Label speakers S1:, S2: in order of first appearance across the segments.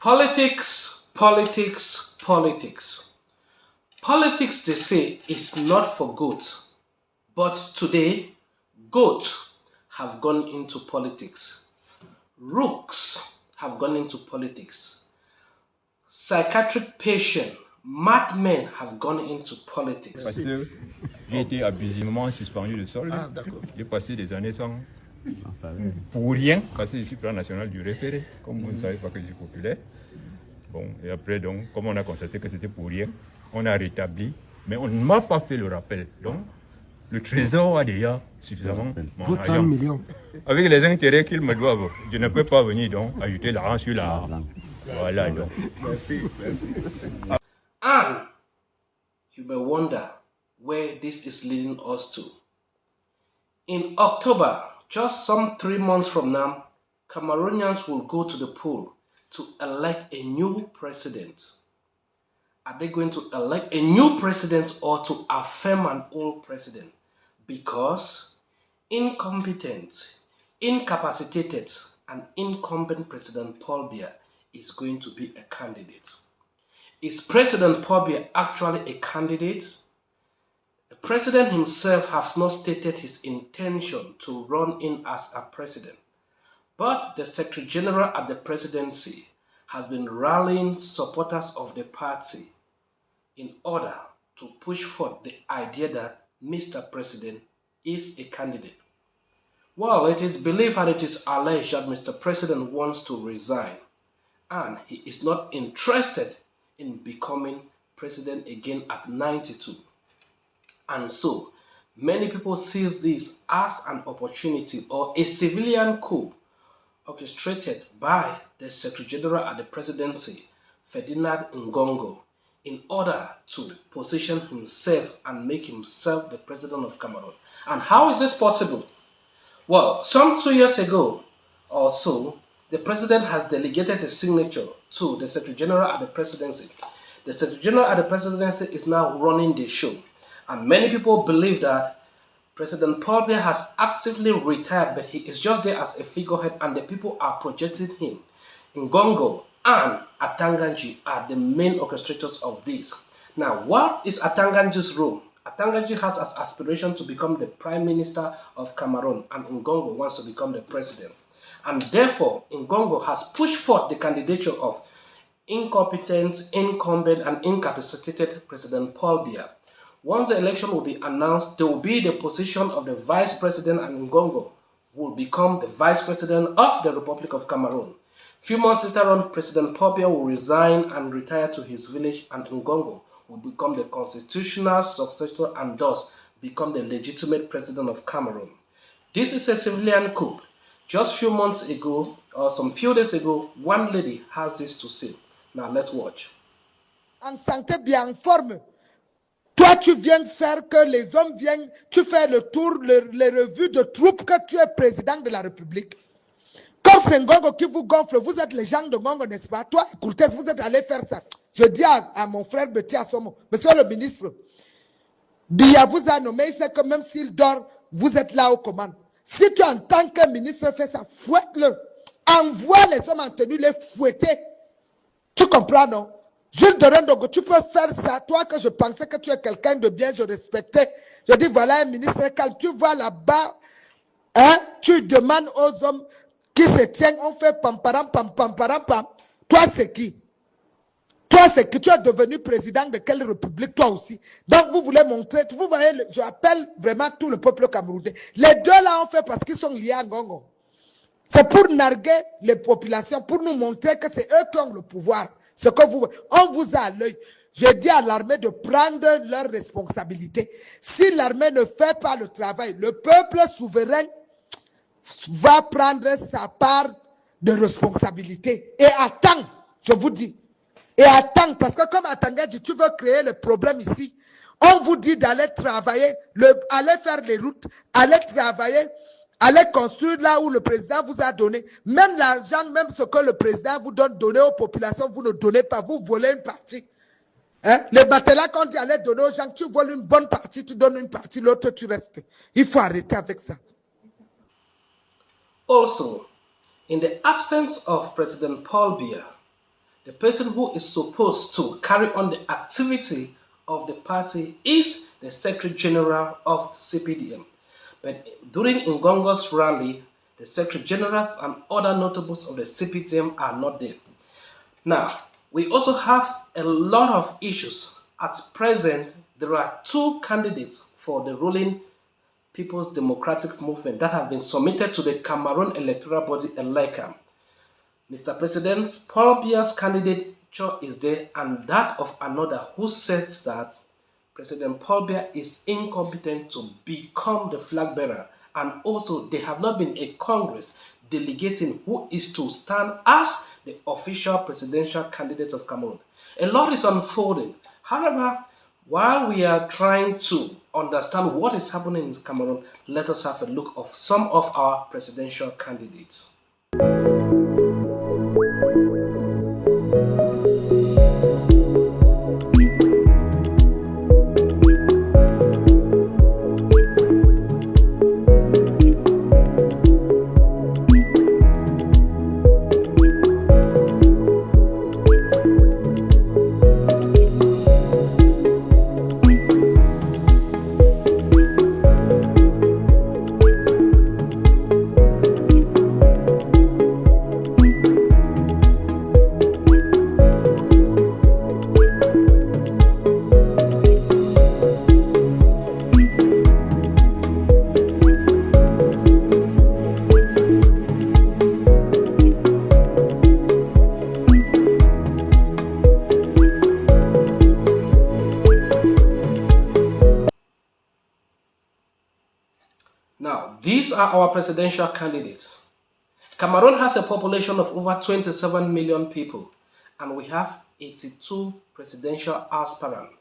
S1: Politics, politics, politics. Politics, they say, is not for goats. But today, goats have gone into politics. Rooks have gone into politics. Psychiatric patients, madmen have gone into politics.
S2: Parce que j'ai été abusivement suspendu de solde. J'ai passé des années sans... Pour rien, parce que je suis plan national du référé. Comme vous ne savez pas que je suis populaire. Bon, et après, donc, comme on a constaté que c'était pour rien, on a rétabli, mais on ne m'a pas fait le rappel. Donc, le trésor a déjà suffisamment mon argent. Millions. Avec les intérêts qu'ils me doivent, je ne peux pas venir donc ajouter l'argent sur l'argent. Voilà donc.
S3: Merci.
S1: And you may wonder where this is leading us to. In October, just some 3 months from now, Cameroonians will go to the poll to elect a new president. Are they going to elect a new president or to affirm an old president? Because incompetent, incapacitated, and incumbent President Paul Biya is going to be a candidate. Is President Paul Biya actually a candidate? The president himself has not stated his intention to run in as a president, but the Secretary General at the presidency has been rallying supporters of the party in order to push forth the idea that Mr. President is a candidate. Well, it is believed and it is alleged that Mr. President wants to resign and he is not interested in becoming president again at 92. And so, many people see this as an opportunity or a civilian coup orchestrated by the Secretary General at the presidency, Ferdinand Ngongo, in order to position himself and make himself the president of Cameroon. And how is this possible? Well, some 2 years ago or so, the president has delegated his signature to the Secretary General at the presidency. The Secretary General at the presidency is now running the show. And many people believe that President Paul Biya has actively retired, but he is just there as a figurehead and the people are projecting him. Ngongo and Atanganji are the main orchestrators of this. Now, what is Atanganji's role? Atanganji has as aspiration to become the Prime Minister of Cameroon and Ngongo wants to become the President. And therefore, Ngongo has pushed forth the candidature of incompetent, incumbent, and incapacitated President Paul Biya. Once the election will be announced, there will be the position of the Vice President and Ngongo will become the Vice President of the Republic of Cameroon. Few months later on, President Paul Biya will resign and retire to his village and Ngongo will become the constitutional successor and thus become the legitimate president of Cameroon. This is a civilian coup. Just few months ago, or some few days ago, one lady has this to say. Now let's watch.
S4: En santé bien en forme. Toi, tu viens faire que les hommes viennent, tu fais le tour, les revues de troupes que tu es président de la République. Comme c'est Ngongo qui vous gonfle, vous êtes les gens de Ngongo, n'est-ce pas? Toi, écoutez, vous êtes allé faire ça. Je dis à mon frère Betty Assomo, monsieur le ministre, Biya vous a nommé, il sait que même s'il dort, vous êtes là aux commandes. Si tu, en tant que ministre, fais ça, fouette-le. Envoie les hommes en tenue, les fouetter. Tu comprends, non? Jules de Rendogo, tu peux faire ça. Toi que je pensais que tu es quelqu'un de bien, je respectais. Je dis, voilà un ministre calme. Tu vas là-bas, hein, tu demandes aux hommes qui se tiennent, on fait pam, param, pam, pam, param, pam. Toi, c'est qui? Toi, c'est qui? Tu es devenu président de quelle république, toi aussi? Donc, vous voulez montrer, vous voyez, je appelle vraiment tout le peuple camerounais. Les deux là, on fait parce qu'ils sont liés à Ngongo. C'est pour narguer les populations, pour nous montrer que c'est eux qui ont le pouvoir. Ce que on vous a à l'œil. Je dis à l'armée de prendre leurs responsabilités. Si l'armée ne fait pas le travail, le peuple souverain va prendre sa part de responsabilité. Et attends, je vous dis. Et attends, parce que comme Atanga dit, tu veux créer le problème ici. On vous dit d'aller travailler, aller faire les routes, aller travailler, aller construire là où le président vous a donné. Même l'argent, même ce que le président vous donne, donner aux populations, vous ne donnez pas, vous volez une partie. Hein? Les matelas qu'on dit aller donner aux gens, tu voles une bonne partie, tu donnes une partie, l'autre tu restes. Il faut arrêter avec ça.
S1: Also, in the absence of President Paul Biya, the person who is supposed to carry on the activity of the party is the Secretary General of the CPDM. But during Ngongo's rally, the Secretary Generals and other notables of the CPDM are not there. Now, we also have a lot of issues. At present, there are 2 candidates for the ruling People's Democratic Movement that have been submitted to the Cameroon electoral body, ELECAM. Mr. President Paul Biya's candidature is there, and that of another who says that President Paul Biya is incompetent to become the flag bearer, and also there have not been a Congress delegating who is to stand as the official presidential candidate of Cameroon. A lot is unfolding. However, while we are trying to understand what is happening in Cameroon, let us have a look of some of our presidential candidates. Now, these are our presidential candidates. Cameroon has a population of over 27 million people, and we have 82 presidential aspirants.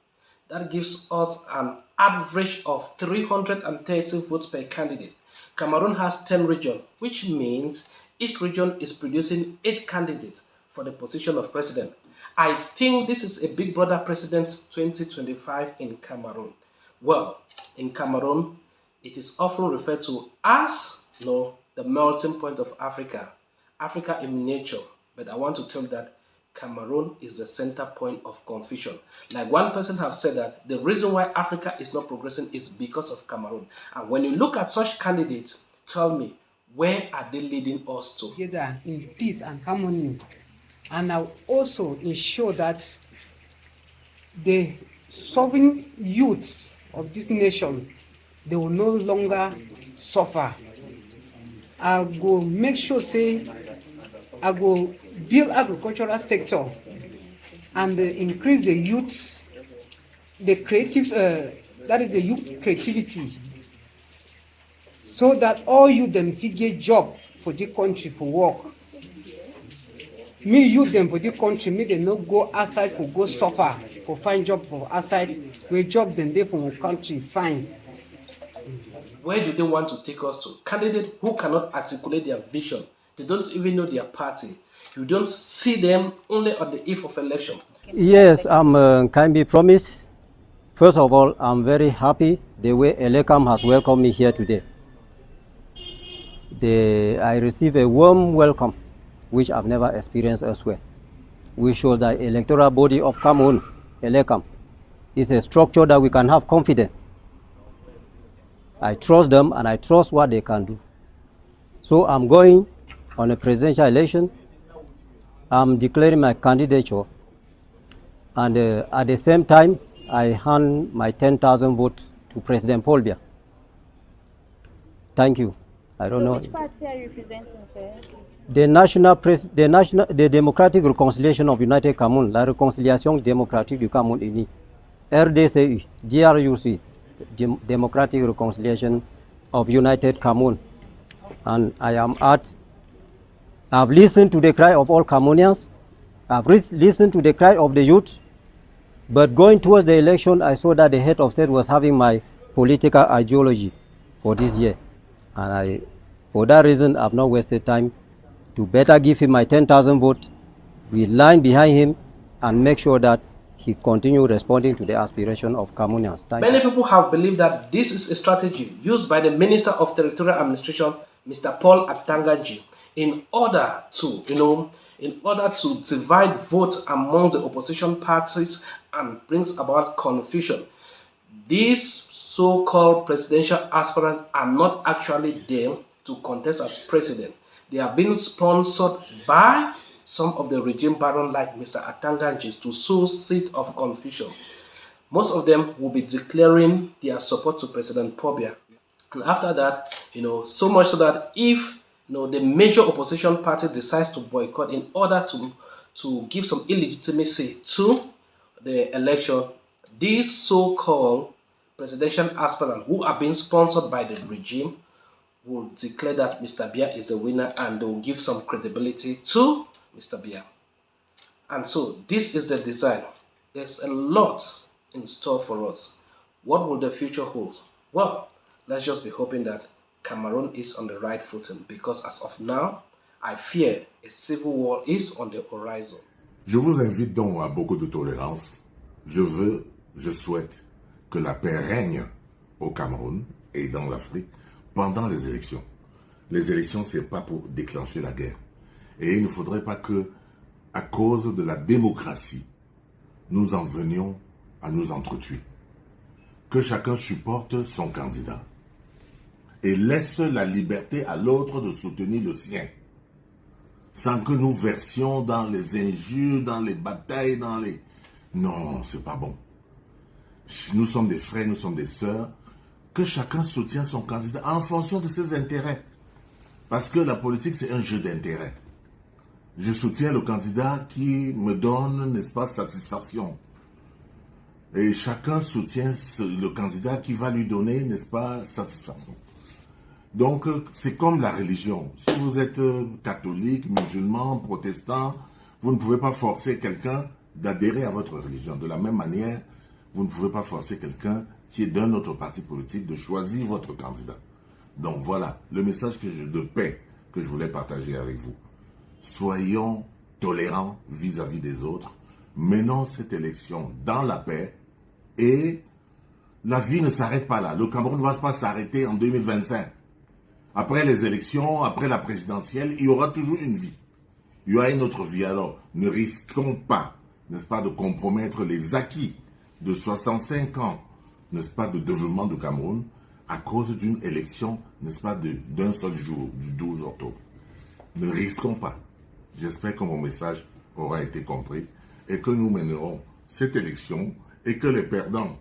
S1: That gives us an average of 330 votes per candidate. Cameroon has 10 regions, which means each region is producing 8 candidates for the position of president. I think this is a Big Brother President 2025 in Cameroon. Well, in Cameroon, it is often referred to as the melting point of Africa, Africa in miniature. But I want to tell you that Cameroon is the center point of confusion. Like one person have said that the reason why Africa is not progressing is because of Cameroon. And when you look at such candidates, tell me, where are they leading us to?
S3: Together in peace and harmony, and I'll also ensure that the sovereign youths of this nation, they will no longer suffer. I will make sure I will build agricultural sector and increase the youths, the creative, that is the youth creativity, so that all youth them get job for the country for work. Me youth them for the country, me they not go outside for go suffer for find job for outside. We job them there for our country fine.
S1: Where do they want to take us to? Candidates who cannot articulate their vision. They don't even know their party. You don't see them only on the eve of election.
S5: Yes, I'm can be promised. First of all, I'm very happy the way ELECAM has welcomed me here today. I received a warm welcome, which I've never experienced elsewhere. We show that electoral body of Cameroon, ELECAM, is a structure that we can have confidence. I trust them and I trust what they can do. So I'm going on a presidential election. I'm declaring my candidature, and at the same time, I hand my 10,000 votes to President Paul Biya. Thank you. I don't know.
S6: Which party are you representing, sir?
S5: The Democratic Reconciliation of United Cameroon, la Réconciliation Démocratique du Cameroun uni, RDCU, DRUC, Democratic Reconciliation of United Cameroon. And I've listened to the cry of all Cameroonians. I've listened to the cry of the youth. But going towards the election, I saw that the head of state was having my political ideology for this year. And for that reason, I've not wasted time to better give him my 10,000 votes. We line behind him and make sure that he continue responding to the aspiration of Cameroonians.
S1: Many people have believed that this is a strategy used by the Minister of Territorial Administration, Mr. Paul Biya, in order to, divide votes among the opposition parties and brings about confusion. These so-called presidential aspirants are not actually there to contest as president. They are being sponsored by some of the regime barons like Mr. Atanganjis to sow seed of confusion. Most of them will be declaring their support to President Paul Biya. And after that, so much so that if the major opposition party decides to boycott in order to give some illegitimacy to the election, these so-called presidential aspirants who are being sponsored by the regime will declare that Mr. Biya is the winner, and they will give some credibility to Mr. Biya. And so this is the design. There's a lot in store for us. What will the future hold? Well, let's just be hoping that Cameroon is on the right footing, because as of now, I fear a civil war is on the horizon.
S7: Je vous invite donc à beaucoup de tolérance. Je souhaite que la paix règne au Cameroun et dans l'Afrique pendant les élections. Les élections, c'est pas pour déclencher la guerre. Et il ne faudrait pas que, à cause de la démocratie, nous en venions à nous entretuer. Que chacun supporte son candidat et laisse la liberté à l'autre de soutenir le sien, sans que nous versions dans les injures, dans les batailles, Non, c'est pas bon. Nous sommes des frères, nous sommes des sœurs. Que chacun soutienne son candidat en fonction de ses intérêts. Parce que la politique, c'est un jeu d'intérêts. Je soutiens le candidat qui me donne, n'est-ce pas, satisfaction. Et chacun soutient le candidat qui va lui donner, n'est-ce pas, satisfaction. Donc, c'est comme la religion. Si vous êtes catholique, musulman, protestant, vous ne pouvez pas forcer quelqu'un d'adhérer à votre religion. De la même manière, vous ne pouvez pas forcer quelqu'un qui est d'un autre parti politique de choisir votre candidat. Donc voilà, le message de paix que je voulais partager avec vous. Soyons tolérants vis-à-vis des autres. Menons cette élection dans la paix. Et la vie ne s'arrête pas là. Le Cameroun ne va pas s'arrêter en 2025. Après les élections, après la présidentielle, il y aura toujours une vie. Il y aura une autre vie. Alors, ne risquons pas, n'est-ce pas, de compromettre les acquis de 65 ans, n'est-ce pas, de développement du Cameroun à cause d'une élection, n'est-ce pas, d'un seul jour, du 12 octobre. Ne risquons pas. J'espère que mon message aura été compris et que nous mènerons cette élection et que les perdants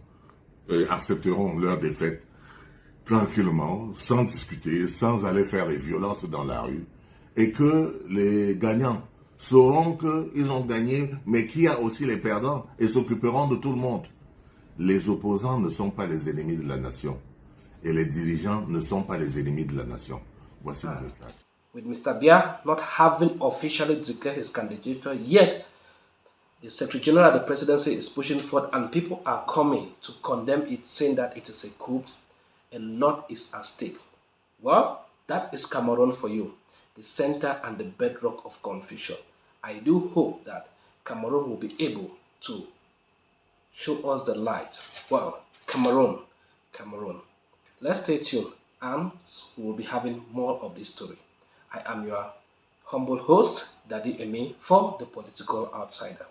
S7: accepteront leur défaite tranquillement, sans discuter, sans aller faire des violences dans la rue, et que les gagnants sauront qu'ils ont gagné, mais qu'il y a aussi les perdants et s'occuperont de tout le monde. Les opposants ne sont pas les ennemis de la nation et les dirigeants ne sont pas les ennemis de la nation. Voici le message.
S1: With Mr. Biya not having officially declared his candidature yet, the Secretary General of the Presidency is pushing forward and people are coming to condemn it, saying that it is a coup. A lot is at stake. Well, that is Cameroon for you, the center and the bedrock of confusion. I do hope that Cameroon will be able to show us the light. Well, Cameroon. Let's stay tuned and we'll be having more of this story. I am your humble host, Daddy Emi, for The Political Outsider.